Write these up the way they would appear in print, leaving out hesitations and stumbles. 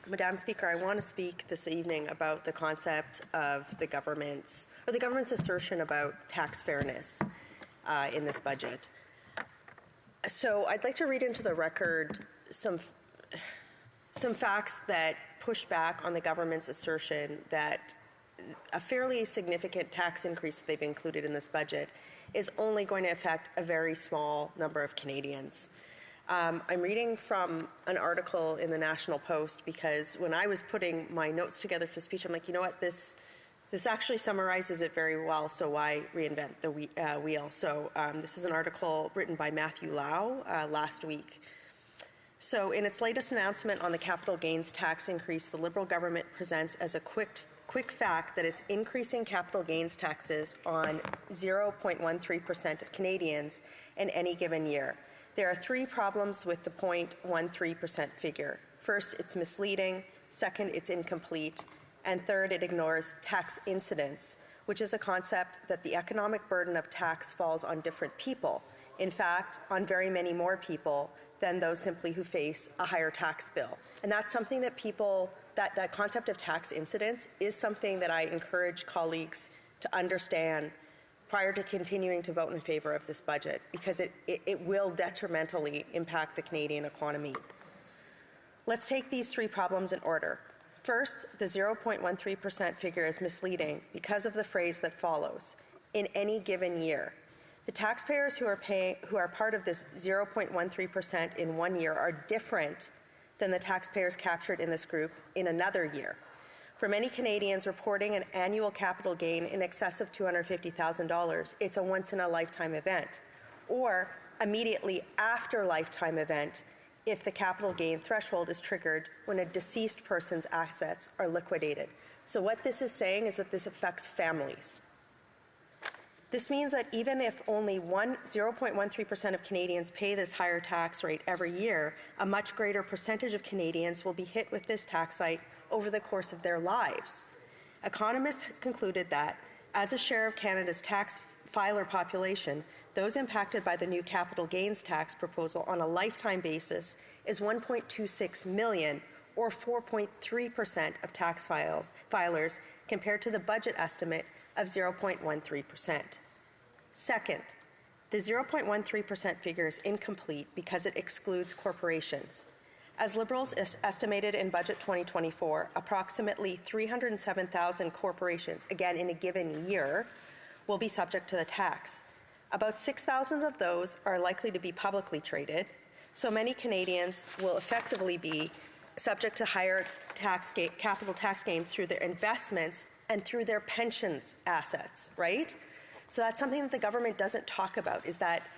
Madam Speaker, I want to speak this evening about the concept of the government's assertion about tax fairness in this budget. So I'd like to read into the record some facts that push back on the government's assertion that a fairly significant tax increase that they've included in this budget is only going to affect a very small number of Canadians. I'm reading from an article in the National Post because when I was putting my notes together for speech, I'm like, you know what, this actually summarizes it very well, so why reinvent the wheel? So this is an article written by Matthew Lau last week. So in its latest announcement on the capital gains tax increase, the Liberal government presents as a quick fact that it's increasing capital gains taxes on 0.13% of Canadians in any given year. There are three problems with the 0.13% figure. First, it's misleading. Second, it's incomplete. And third, it ignores tax incidence, which is a concept that the economic burden of tax falls on different people. In fact, on very many more people than those simply who face a higher tax bill. And that's something that that concept of tax incidence is something that I encourage colleagues to understand prior to continuing to vote in favor of this budget, because it will detrimentally impact the Canadian economy. Let's take these three problems in order. First, the 0.13% figure is misleading because of the phrase that follows, in any given year. The taxpayers who are part of this 0.13% in 1 year are different than the taxpayers captured in this group in another year. For many Canadians reporting an annual capital gain in excess of $250,000, it's a once-in-a-lifetime event, or immediately after lifetime event if the capital gain threshold is triggered when a deceased person's assets are liquidated. So what this is saying is that this affects families. This means that even if only 0.13% of Canadians pay this higher tax rate every year, a much greater percentage of Canadians will be hit with this tax hike over the course of their lives. Economists concluded that, as a share of Canada's tax filer population, those impacted by the new capital gains tax proposal on a lifetime basis is 1.26 million, or 4.3% of tax filers, compared to the budget estimate of 0.13%. Second, the 0.13% figure is incomplete because it excludes corporations. As Liberals estimated in Budget 2024, approximately 307,000 corporations, again in a given year, will be subject to the tax. About 6,000 of those are likely to be publicly traded, so many Canadians will effectively be subject to higher capital tax gains through their investments and through their pensions assets, right? So that's something that the government doesn't talk about, is that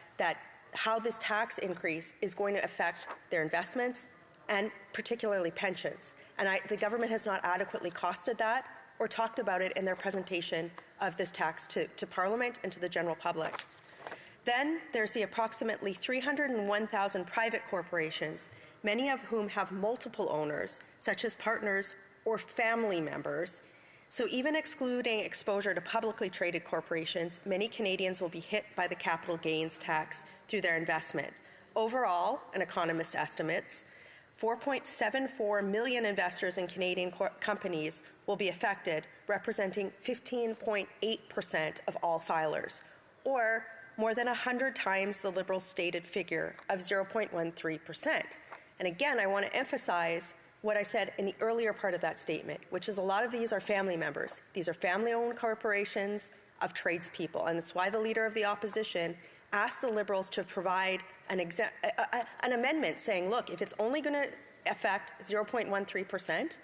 how this tax increase is going to affect their investments and particularly pensions. And the government has not adequately costed that or talked about it in their presentation of this tax to Parliament and to the general public. Then there's the approximately 301,000 private corporations, many of whom have multiple owners, such as partners or family members. So even excluding exposure to publicly traded corporations, many Canadians will be hit by the capital gains tax through their investment. Overall, an economist estimates, 4.74 million investors in Canadian companies will be affected, representing 15.8% of all filers, or more than 100 times the Liberal stated figure of 0.13%. And again, I want to emphasize what I said in the earlier part of that statement, which is a lot of these are family members. These are family-owned corporations of tradespeople, and it's why the Leader of the Opposition asked the Liberals to provide an amendment saying, look, if it's only going to affect 0.13%,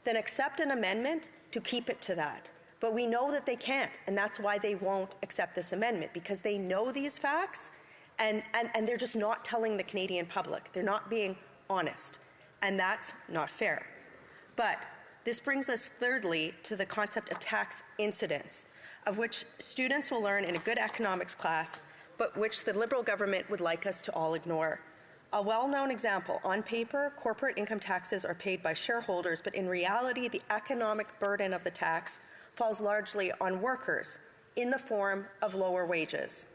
then accept an amendment to keep it to that. But we know that they can't, and that's why they won't accept this amendment, because they know these facts, and they're just not telling the Canadian public. They're not being honest, and that's not fair. But this brings us thirdly to the concept of tax incidence, of which students will learn in a good economics class, but which the Liberal government would like us to all ignore. A well-known example, on paper, corporate income taxes are paid by shareholders, but in reality, the economic burden of the tax falls largely on workers in the form of lower wages.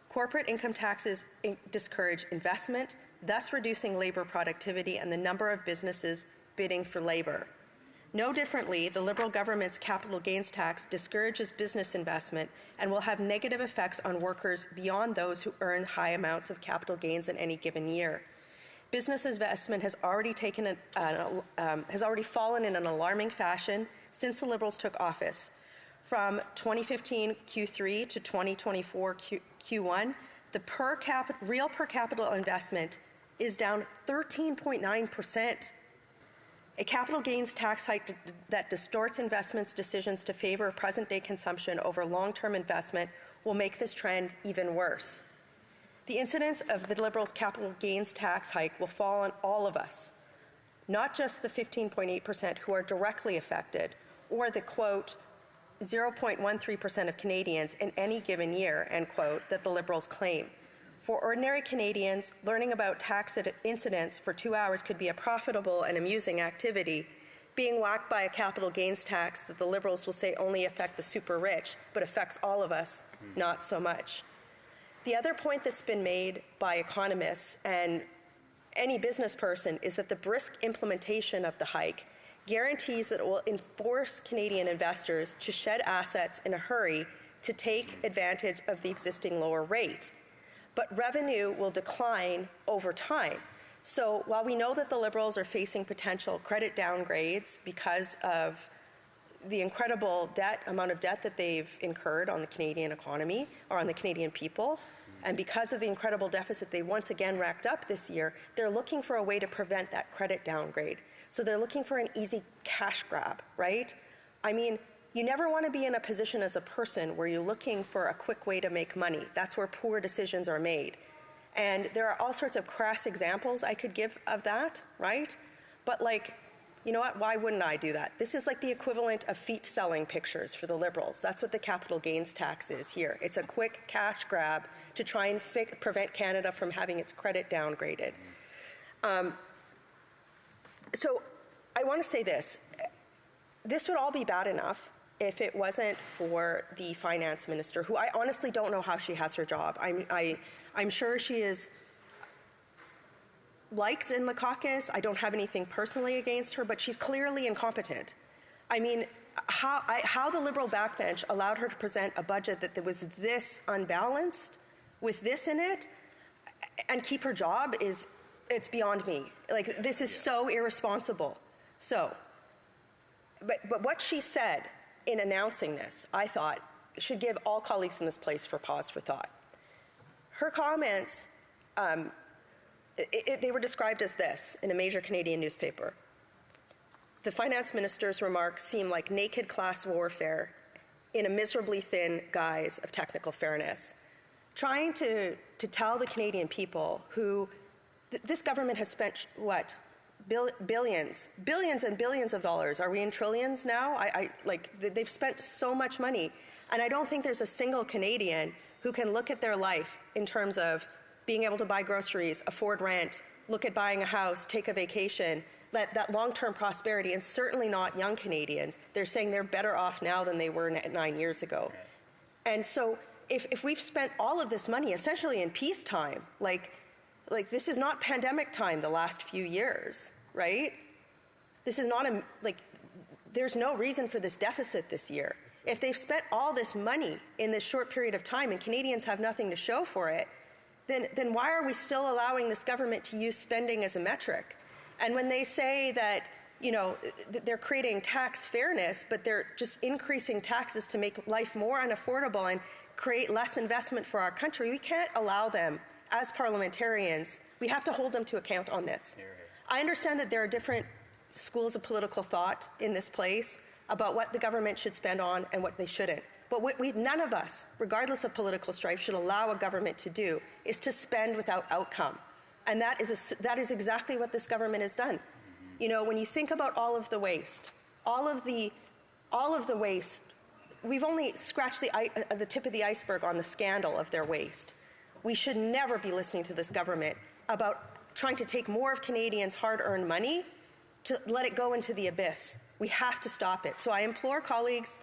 Corporate income taxes discourage investment, thus reducing labor productivity and the number of businesses bidding for labor. No differently, the Liberal government's capital gains tax discourages business investment and will have negative effects on workers beyond those who earn high amounts of capital gains in any given year. Business investment has already fallen in an alarming fashion since the Liberals took office. From 2015 Q3 to 2024 Q1, the real per capita investment is down 13.9%. A capital gains tax hike that distorts investments decisions to favor present-day consumption over long-term investment will make this trend even worse. The incidence of the Liberals' capital gains tax hike will fall on all of us, not just the 15.8% who are directly affected, or the, quote, 0.13% of Canadians in any given year, end quote, that the Liberals claim. For ordinary Canadians, learning about tax incidents for 2 hours could be a profitable and amusing activity. Being whacked by a capital gains tax that the Liberals will say only affect the super rich, but affects all of us, not so much. The other point that's been made by economists and any business person is that the brisk implementation of the hike guarantees that it will enforce Canadian investors to shed assets in a hurry to take advantage of the existing lower rate. But revenue will decline over time. So while we know that the Liberals are facing potential credit downgrades because of the incredible amount of debt that they've incurred on the Canadian economy or on the Canadian people, and because of the incredible deficit they once again racked up this year, they're looking for a way to prevent that credit downgrade. So they're looking for an easy cash grab, right? I mean, you never want to be in a position as a person where you're looking for a quick way to make money. That's where poor decisions are made. And there are all sorts of crass examples I could give of that, right? But like, you know what, why wouldn't I do that? This is like the equivalent of feet selling pictures for the Liberals. That's what the capital gains tax is here. It's a quick cash grab to try and prevent Canada from having its credit downgraded. So I want to say this. This would all be bad enough if it wasn't for the finance minister, who I honestly don't know how she has her job. I'm sure she is liked in the caucus. I don't have anything personally against her, but she's clearly incompetent. I mean, how the Liberal backbench allowed her to present a budget that was this unbalanced with this in it and keep her job it's beyond me. Like, this is so irresponsible. So, but what she said in announcing this, I thought, should give all colleagues in this place for pause for thought. Her comments, they were described as this in a major Canadian newspaper. The finance minister's remarks seem like naked class warfare in a miserably thin guise of technical fairness, trying to tell the Canadian people who this government has spent, what, billions and billions of dollars. Are we in trillions now? They've spent so much money. And I don't think there's a single Canadian who can look at their life in terms of being able to buy groceries, afford rent, look at buying a house, take a vacation, that long-term prosperity, and certainly not young Canadians. They're saying they're better off now than they were 9 years ago. And so if we've spent all of this money essentially in peacetime, like this is not pandemic time the last few years, right? This is not there's no reason for this deficit this year. If they've spent all this money in this short period of time and Canadians have nothing to show for it, then why are we still allowing this government to use spending as a metric? And when they say that, you know, they're creating tax fairness, but they're just increasing taxes to make life more unaffordable and create less investment for our country, we can't allow them as parliamentarians. We have to hold them to account on this. I understand that there are different schools of political thought in this place about what the government should spend on and what they shouldn't. But what none of us, regardless of political stripe, should allow a government to do is to spend without outcome. And that is exactly what this government has done. You know, when you think about all of the waste, we've only scratched the tip of the iceberg on the scandal of their waste. We should never be listening to this government about trying to take more of Canadians' hard-earned money to let it go into the abyss. We have to stop it. So I implore colleagues,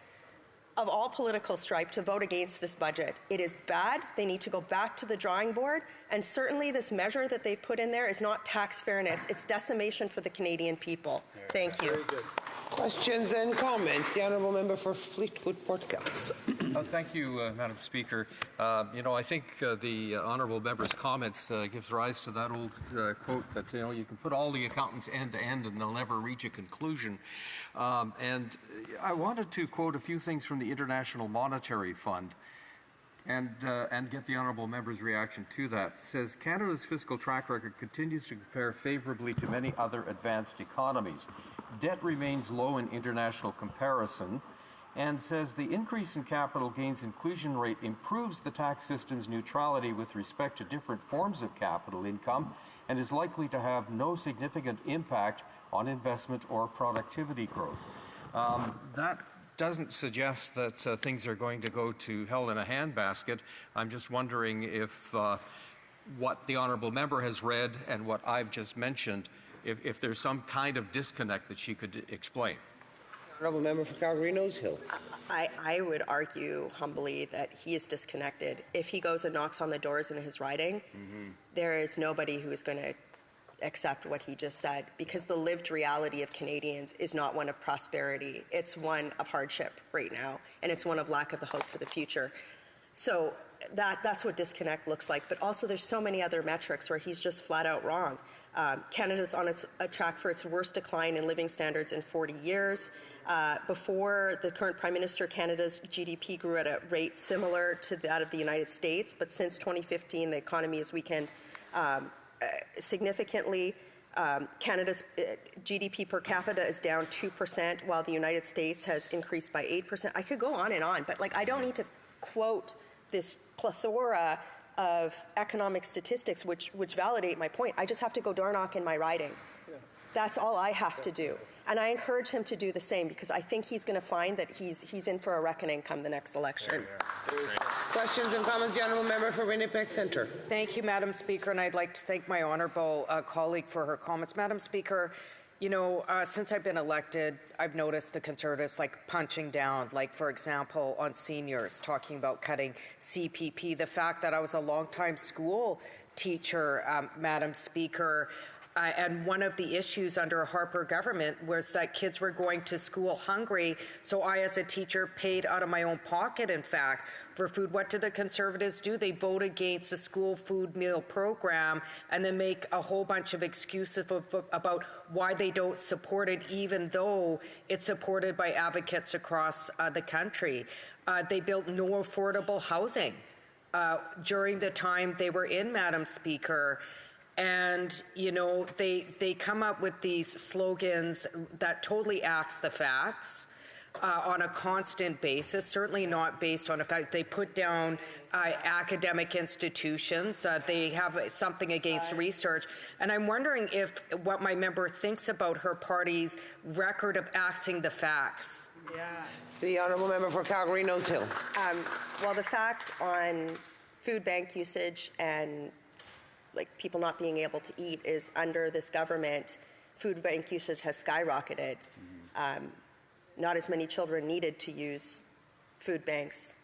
of all political stripe to vote against this budget. It is bad. They need to go back to the drawing board. And certainly this measure that they've put in there is not tax fairness. It's decimation for the Canadian people. Thank you. Questions and comments. The Honourable Member for Fleetwood Port Council. Thank you, Madam Speaker. I think the Honourable Member's comments gives rise to that old quote that, you can put all the accountants end to end and they'll never reach a conclusion. And I wanted to quote a few things from the International Monetary Fund and get the Honourable Member's reaction to that. It says, Canada's fiscal track record continues to compare favourably to many other advanced economies. Debt remains low in international comparison, and says the increase in capital gains inclusion rate improves the tax system's neutrality with respect to different forms of capital income and is likely to have no significant impact on investment or productivity growth. That doesn't suggest that things are going to go to hell in a handbasket. I'm just wondering if what the Honourable Member has read and what I've just mentioned, if there's some kind of disconnect that she could explain. Honourable Member for Calgary Nose Hill. I would argue humbly that he is disconnected. If he goes and knocks on the doors in his riding, there is nobody who is going to accept what he just said, because the lived reality of Canadians is not one of prosperity. It's one of hardship right now, and it's one of lack of the hope for the future. So that's what disconnect looks like. But also there's so many other metrics where he's just flat out wrong. Canada's on a track for its worst decline in living standards in 40 years. Before the current Prime Minister, Canada's GDP grew at a rate similar to that of the United States, but since 2015, the economy has weakened significantly. Canada's GDP per capita is down 2%, while the United States has increased by 8%. I could go on, but I don't need to quote this plethora of economic statistics which validate my point. I just have to go door knock in my riding. That's all I have to do. And I encourage him to do the same, because I think he's going to find that he's in for a reckoning come the next election. Questions and comments. The Honourable Member for Winnipeg Centre. Thank you, Madam Speaker, and I'd like to thank my honourable colleague for her comments. Madam Speaker, since I've been elected, I've noticed the Conservatives punching down, for example, on seniors, talking about cutting CPP. The fact that I was a long-time school teacher, Madam Speaker, and one of the issues under a Harper government was that kids were going to school hungry, so I, as a teacher, paid out of my own pocket, in fact, for food. What did the Conservatives do? They vote against the school food meal program and then make a whole bunch of excuses about why they don't support it, even though it's supported by advocates across the country. They built no affordable housing during the time they were in, Madam Speaker. And, they come up with these slogans that totally axe the facts on a constant basis, certainly not based on a fact. They put down academic institutions. They have something against research. And I'm wondering what my member thinks about her party's record of axing the facts. Yeah. The Honourable Member for Calgary Nose Hill. Well, the fact on food bank usage and people not being able to eat is, under this government, food bank usage has skyrocketed. Not as many children needed to use food banks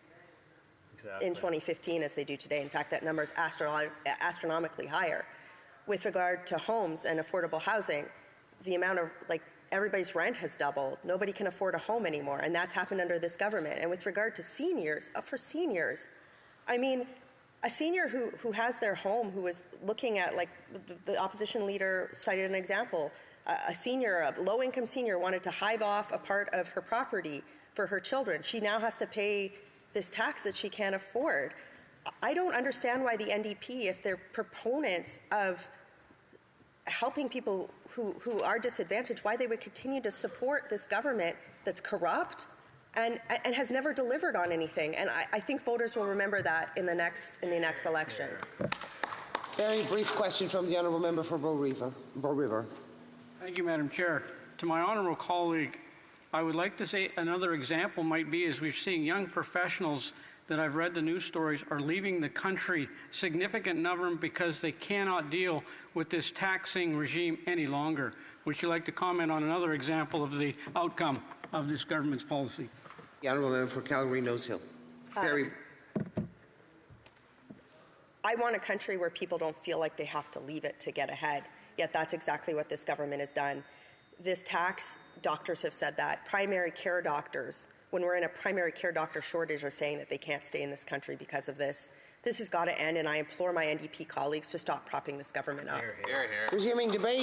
in 2015 as they do today. In fact, that number is astronomically higher. With regard to homes and affordable housing, the amount of, everybody's rent has doubled. Nobody can afford a home anymore, and that's happened under this government. And with regard to seniors, for seniors, a senior who has their home, who is looking at, the opposition leader cited an example, a low-income senior wanted to hive off a part of her property for her children. She now has to pay this tax that she can't afford. I don't understand why the NDP, if they're proponents of helping people who are disadvantaged, why they would continue to support this government that's corrupt and has never delivered on anything. And I think voters will remember that in the next election. Very brief question from the Honourable Member for Bow River. Thank you, Madam Chair. To my honourable colleague, I would like to say another example might be, as we're seeing young professionals that I've read the news stories are leaving the country, significant number, because they cannot deal with this taxing regime any longer. Would you like to comment on another example of the outcome of this government's policy? The honourable member for Calgary Nose Hill. Very. I want a country where people don't feel like they have to leave it to get ahead, yet that's exactly what this government has done. This tax, doctors have said that. Primary care doctors, when we're in a primary care doctor shortage, are saying that they can't stay in this country because of this. This has got to end, and I implore my NDP colleagues to stop propping this government up. Resuming debate.